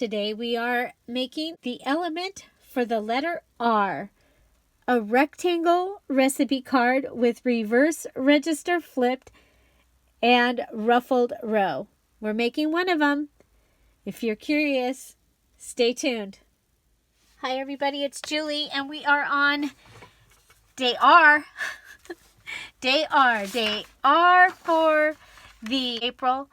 Today we are making the element for the letter R, a rectangle recipe card with reverse register flipped and ruffled row. We're making one of them. If you're curious, stay tuned. Hi everybody, it's Julie and we are on day R. Day R for the April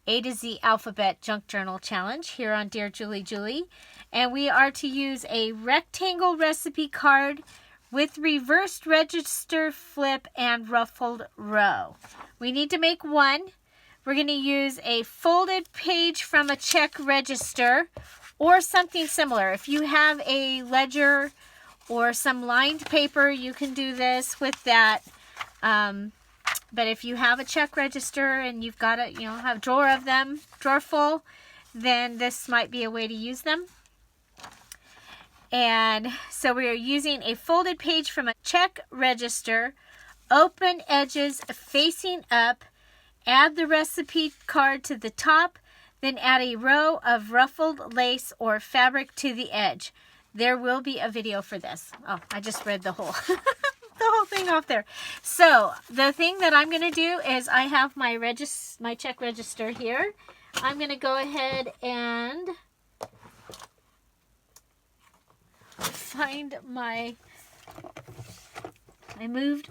A2Z Alphabet Junk Journal Challenge here on Dear Julie. And we are to use a rectangle recipe card with reversed register flip and ruffled row. We need to make one. We're going to use a folded page from a check register or something similar. If you have a ledger or some lined paper, you can do this with that. But if you have a check register and you've got a, have a drawer of them, drawer full, then this might be a way to use them. And so we are using a folded page from a check register, open edges facing up, add the recipe card to the top, then add a row of ruffled lace or fabric to the edge. There will be a video for this. Oh, I just read the whole thing off there. So the thing that I'm going to do is I have my check register here. I'm going to go ahead and find my, I moved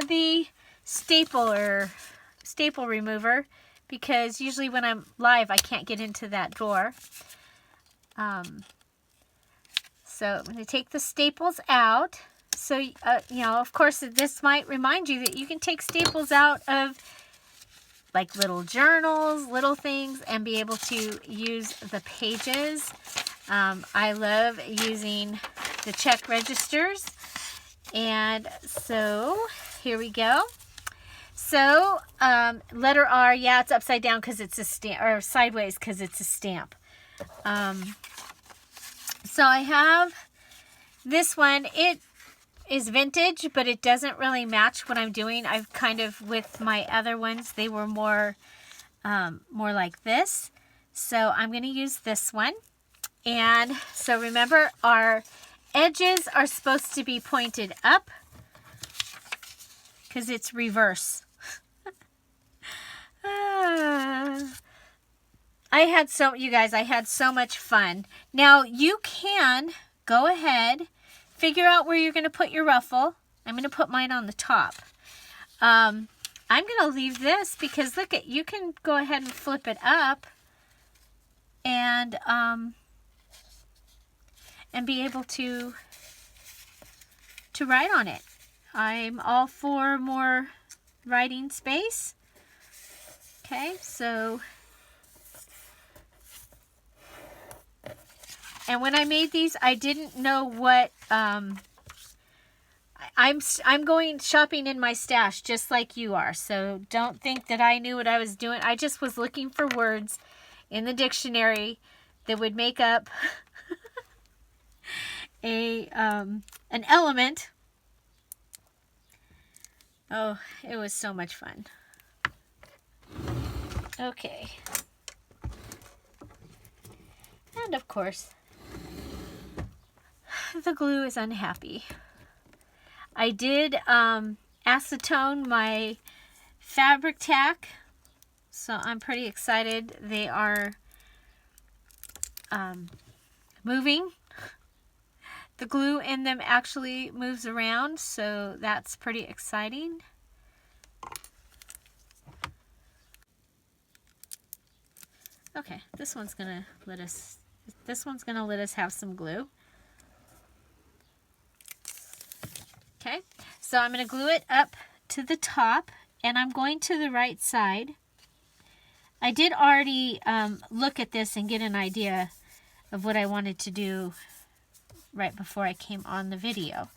the staple remover because usually when I'm live I can't get into that drawer. So I'm going to take the staples out. So, of course, this might remind you that you can take staples out of like little journals, little things, and be able to use the pages. I love using the check registers. And so here we go. So letter R, yeah, it's upside down because it's a stamp, or sideways because it's a stamp. So I have this one. It is vintage, but it doesn't really match what I'm doing. I've kind of, with my other ones, they were more like this. So I'm going to use this one. And so remember, our edges are supposed to be pointed up because it's reverse. I had so much fun. Now you can go ahead, figure out where you're going to put your ruffle. I'm going to put mine on the top. I'm going to leave this because look, you can go ahead and flip it up and be able to write on it. I'm all for more writing space. Okay, so, and when I made these, I didn't know what, I'm going shopping in my stash just like you are. So don't think that I knew what I was doing. I just was looking for words in the dictionary that would make up an element. Oh, it was so much fun. Okay. And of course, the glue is unhappy. I did acetone my fabric tack, so I'm pretty excited. They are moving. The glue in them actually moves around, so that's pretty exciting. Okay, this one's gonna let us have some glue. Okay, so I'm gonna glue it up to the top, and I'm going to the right side. I did already look at this and get an idea of what I wanted to do right before I came on the video.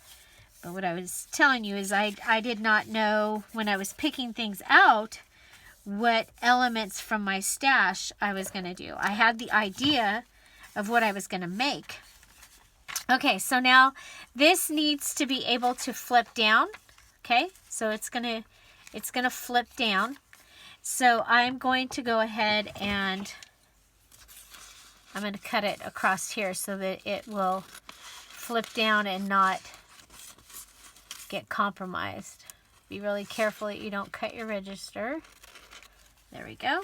But what I was telling you is I did not know when I was picking things out what elements from my stash I was going to do. I had the idea of what I was going to make. Okay, so now this needs to be able to flip down. Okay, so it's gonna flip down. So I'm going to go ahead and I'm going to cut it across here so that it will flip down and not get compromised. Be really careful that you don't cut your register. There we go.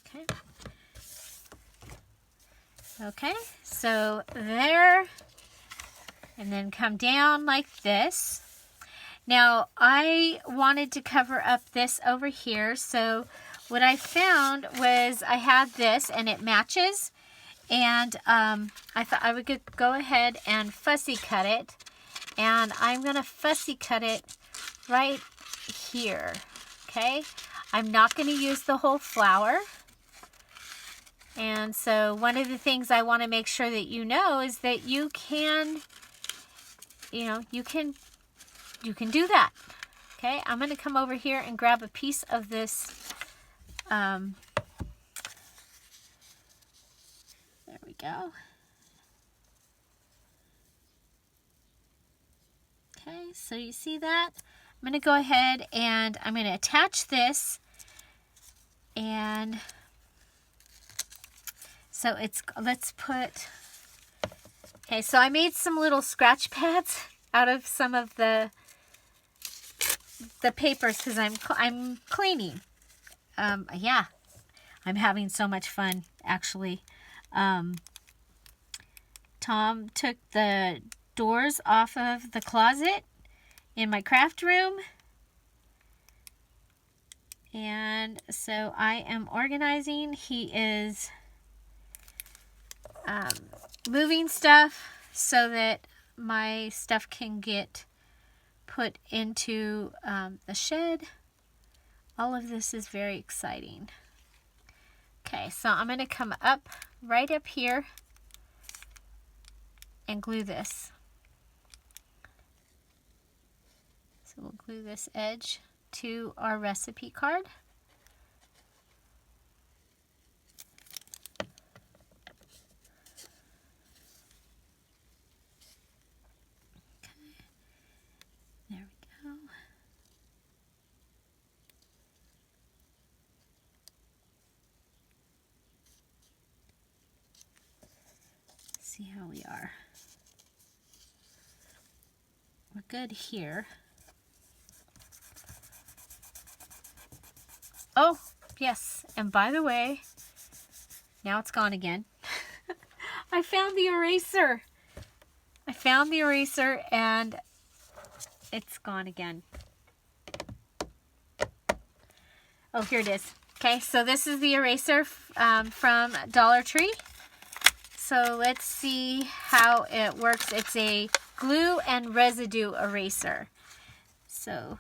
Okay. Okay, so there, and then come down like this. Now, I wanted to cover up this over here, so what I found was I had this, and it matches, and I thought I would go ahead and fussy cut it, and I'm going to fussy cut it right here, okay? I'm not going to use the whole flower. And so one of the things I want to make sure that you know is that you can, you can do that. Okay, I'm going to come over here and grab a piece of this. There we go. Okay, so you see that? I'm going to go ahead and I'm going to attach this, and so let's put, okay, so I made some little scratch pads out of some of the papers because I'm cleaning. Yeah, I'm having so much fun, actually. Tom took the doors off of the closet in my craft room. And so I am organizing. He is moving stuff so that my stuff can get put into the shed. All of this is very exciting. Okay, so I'm going to come up right up here and glue this. So we'll glue this edge to our recipe card. There we go. See how we are. We're good here. Oh, yes, and by the way, now it's gone again. I found the eraser. I found the eraser and it's gone again. Oh, here it is. Okay, so this is the eraser from Dollar Tree. So let's see how it works. It's a glue and residue eraser. So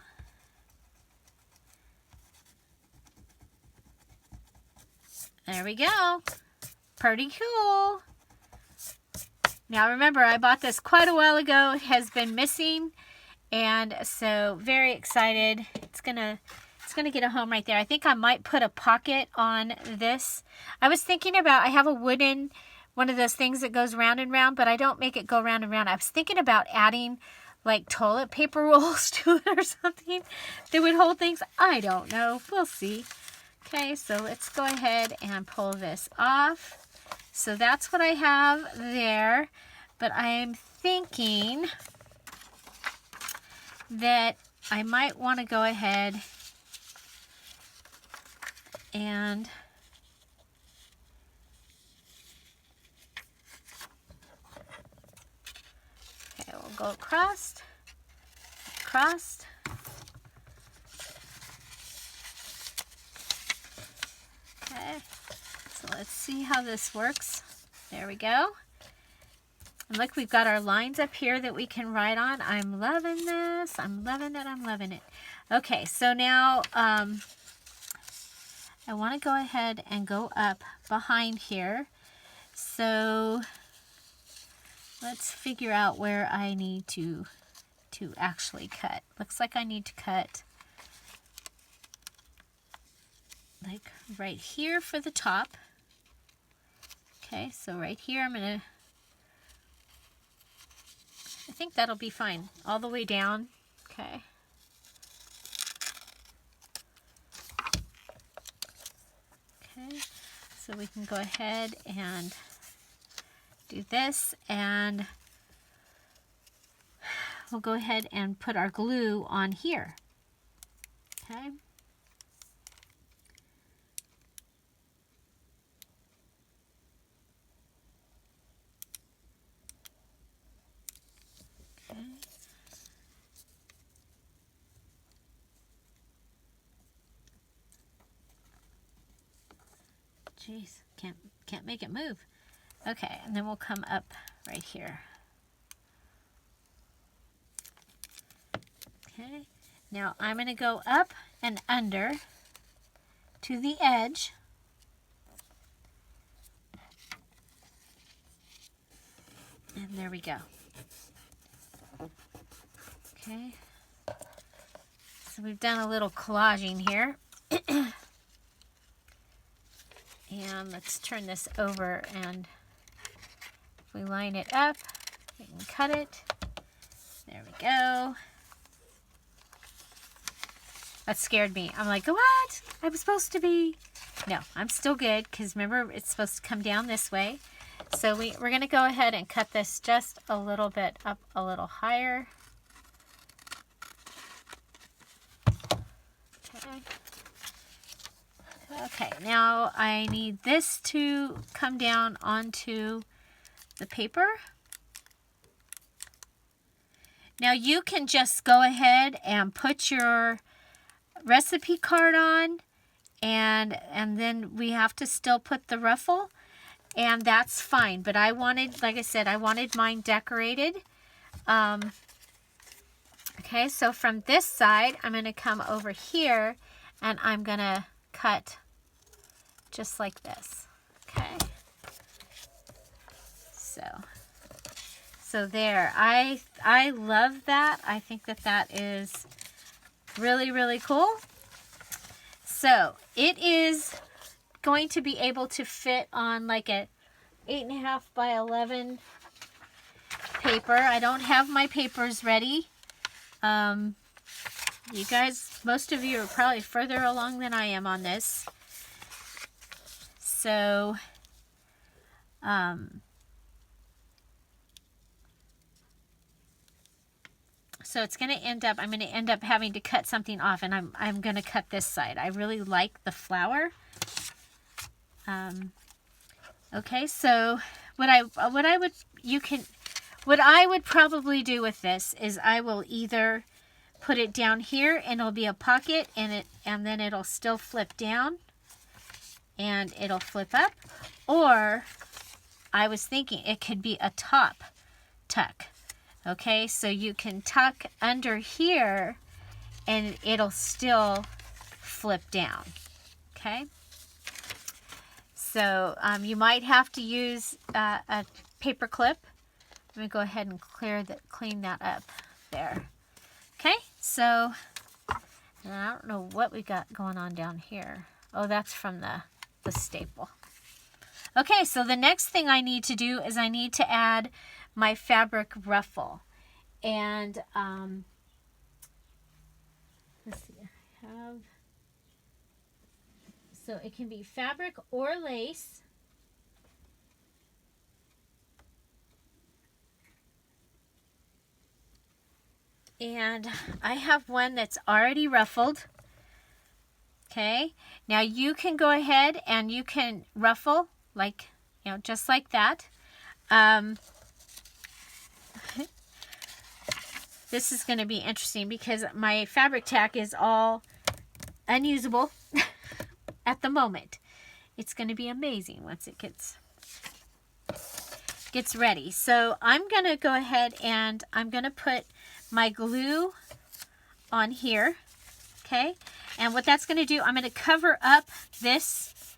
there we go. Pretty cool. Now remember, I bought this quite a while ago. It has been missing, and so very excited. It's gonna get a home right there. I think I might put a pocket on this. I was thinking about, I have a wooden one of those things that goes round and round, but I don't make it go round and round. I was thinking about adding like toilet paper rolls to it or something that would hold things. I don't know. We'll see. Okay, so let's go ahead and pull this off. So that's what I have there, but I'm thinking that I might want to go ahead and go across. Okay, so let's see how this works. There we go. And look, we've got our lines up here that we can write on. I'm loving this. I'm loving it. I'm loving it. Okay, so now I want to go ahead and go up behind here. So let's figure out where I need to actually cut. Looks like I need to cut like right here for the top. Okay, so right here I think that'll be fine. All the way down. Okay. So we can go ahead and do this, and we'll go ahead and put our glue on here. Okay. Okay. Jeez, can't make it move. Okay, and then we'll come up right here. Okay, now I'm going to go up and under to the edge. And there we go. Okay, so we've done a little collaging here. And let's turn this over, and if we line it up, we can cut it. There we go. That scared me. I'm like, what? I was supposed to be... No, I'm still good, because remember, it's supposed to come down this way. So we're going to go ahead and cut this just a little bit up a little higher. Okay. Okay, now I need this to come down onto the paper. Now you can just go ahead and put your recipe card on, and then we have to still put the ruffle, and that's fine. But I wanted, like I said, I wanted mine decorated. Okay, so from this side, I'm going to come over here, and I'm going to cut just like this. Okay, so there. I love that. I think that is really, really cool. So it is going to be able to fit on like a 8.5 by 11 paper. I don't have my papers ready. You guys, most of you are probably further along than I am on this. So, so it's going to end up, I'm going to end up having to cut something off, and I'm going to cut this side. I really like the flower. Okay, so what I would probably do with this is I will either put it down here and it'll be a pocket, and then it'll still flip down and it'll flip up, or I was thinking it could be a top tuck. Okay, so you can tuck under here and it'll still flip down. Okay, so you might have to use a paper clip. Let me go ahead and clean that up there. Okay, so I don't know what we got going on down here. Oh, that's from the staple. Okay, so the next thing I need to do is I need to add my fabric ruffle. And let's see, I have, so it can be fabric or lace. And I have one that's already ruffled. Okay, now you can go ahead and you can ruffle like, just like that. This is going to be interesting because my fabric tack is all unusable at the moment. It's going to be amazing once it gets ready. So I'm going to go ahead and I'm going to put my glue on here. Okay, and what that's going to do, I'm going to cover up this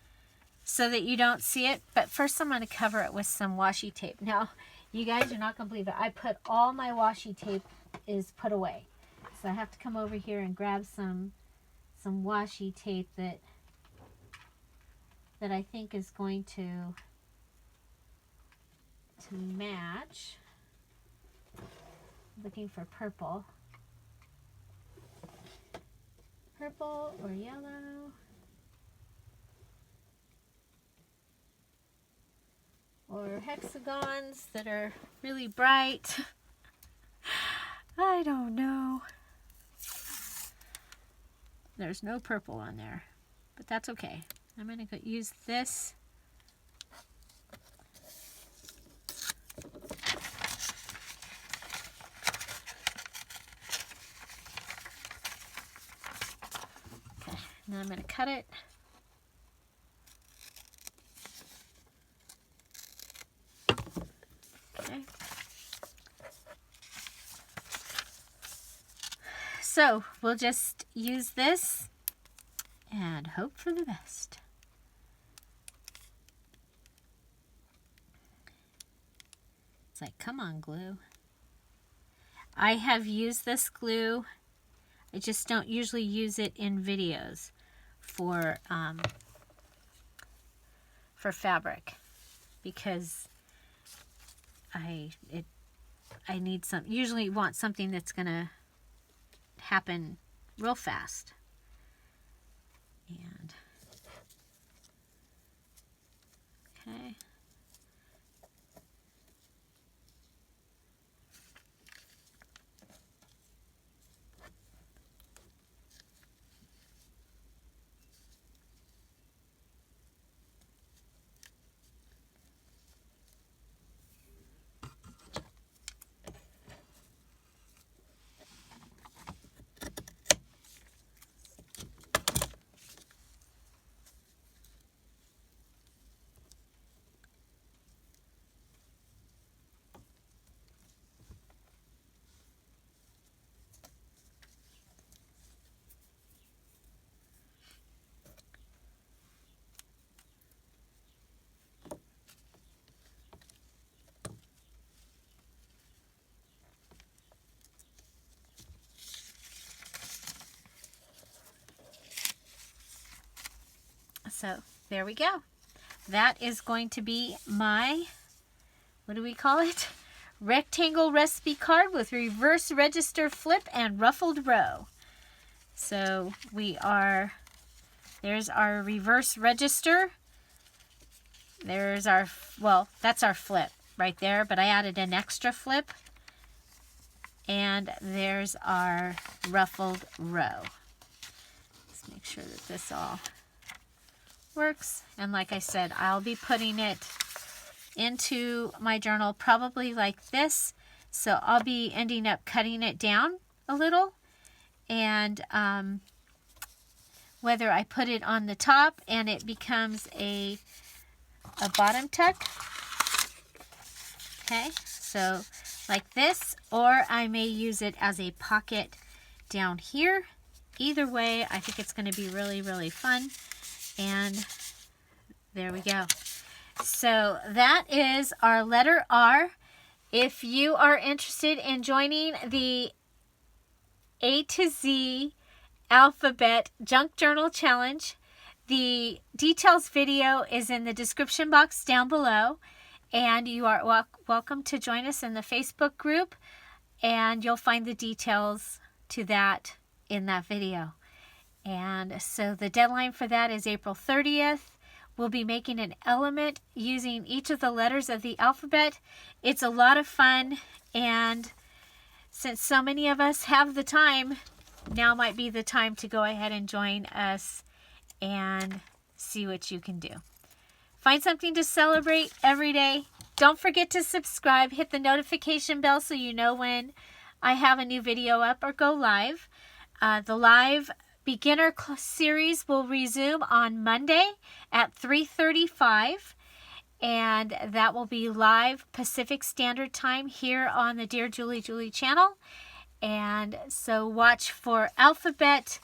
so that you don't see it. But first I'm going to cover it with some washi tape. Now, you guys are not going to believe it. I put all my washi tape is put away. So I have to come over here and grab some washi tape that I think is going to match. Looking for purple. Purple or yellow. hexagons that are really bright. I don't know. There's no purple on there, but that's okay. I'm going to use this. Okay, now I'm going to cut it. Okay. So we'll just use this and hope for the best. It's like, come on, glue. I have used this glue. I just don't usually use it in videos for fabric because I need some. Usually want something that's gonna happen real fast. And okay. So there we go. That is going to be my, what do we call it? Rectangle recipe card with reverse register flip and ruffled row. So there's our reverse register. There's our, well, that's our flip right there, but I added an extra flip. And there's our ruffled row. Let's make sure that this all works. And like I said, I'll be putting it into my journal probably like this. So I'll be ending up cutting it down a little. And whether I put it on the top and it becomes a bottom tuck. Okay, so like this, or I may use it as a pocket down here. Either way, I think it's going to be really, really fun. And there we go. So that is our letter R. If you are interested in joining the A to Z Alphabet Junk Journal Challenge, the details video is in the description box down below. And you are welcome to join us in the Facebook group. And you'll find the details to that in that video. And so the deadline for that is April 30th. We'll be making an element using each of the letters of the alphabet. It's a lot of fun, and since so many of us have the time, now might be the time to go ahead and join us and see what you can do. Find something to celebrate every day. Don't forget to subscribe. Hit the notification bell so you know when I have a new video up or go live. The live beginner series will resume on Monday at 3:35, and that will be live Pacific Standard Time here on the Dear Julie channel. And so watch for alphabet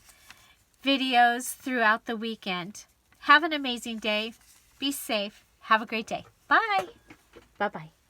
videos throughout the weekend. Have an amazing day. Be safe. Have a great day. Bye. Bye-bye.